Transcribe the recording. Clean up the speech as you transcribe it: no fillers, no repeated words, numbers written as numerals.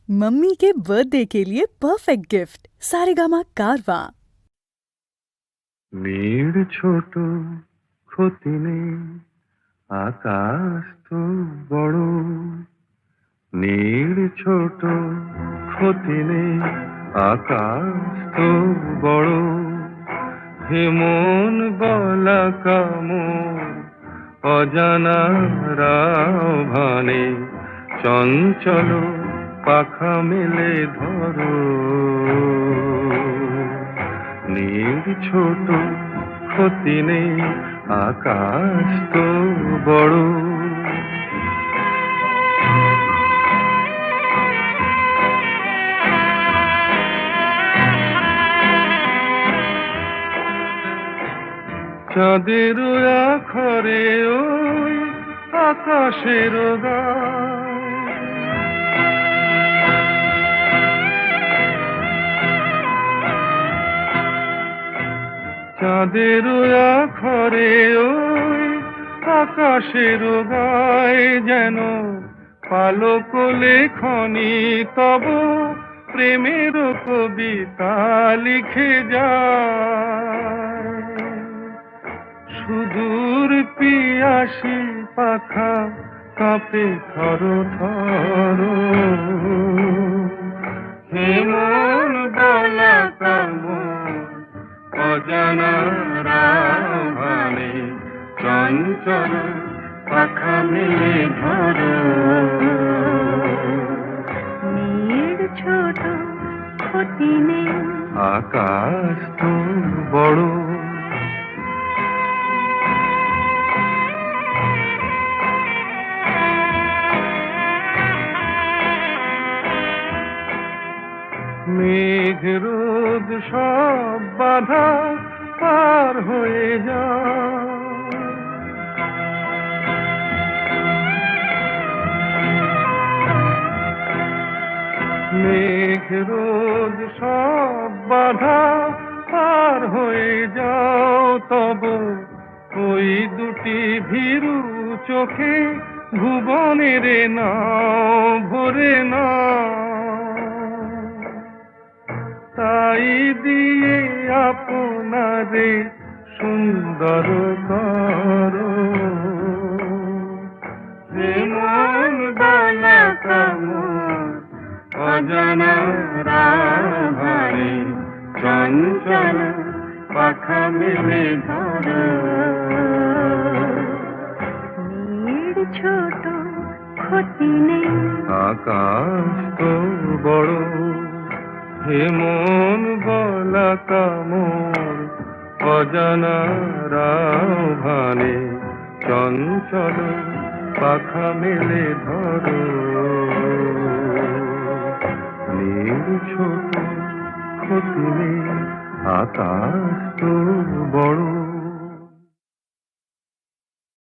Mummy के birthday के लिए परफेक्ट गिफ्ट सारेगामा कारवा। মেয়ের ছোট ক্ষতি নেই, আকাশ তো বড়। মেয়ের ছোট ক্ষতি নেই, আকাশ তো বড়। হে মন বলা কামন, অজানা রাভানে চঞ্চল পাখা মেলে ধরো। নীর ছোট ক্ষতি নেই, আকাশ তো বড়। চাঁদের আখরে ওই আকাশের গায়, চাঁদের আখরে ওই আকাশের গায় যেন পালক লেখনি তব প্রেমের কবিতা লিখে যায়। সুদূর পিয়াসী পাখা কাঁপে থর থর। হে মন বলা কামন, অজানা রাভানে চঞ্চল পাখা মেলে ধরো। মেয়ের ছোট ক্ষতি নেই, আকাশ তো বড়। মেঘ রোদ সব বাধা পার হয়ে যায়, মেঘ রোদ সব বাধা পার হয়ে যাও। তব ওই দুটি ভীরু চোখে ভুবনের নাও ভরে না। তাই দিয়ে আপনারে সুন্দর করো। হে মন বলা কামন, অজানা রাভানে চঞ্চল পাখা মেলে ধরো। মেয়ের ছোট ক্ষতি নেই, আকাশ তো বড়। হে মন বলা কামন, অজানা রাভানে চঞ্চল পাখা মেলে ধরো। নীল ছোট ক্ষতি নেই, আকাশ তো বড়।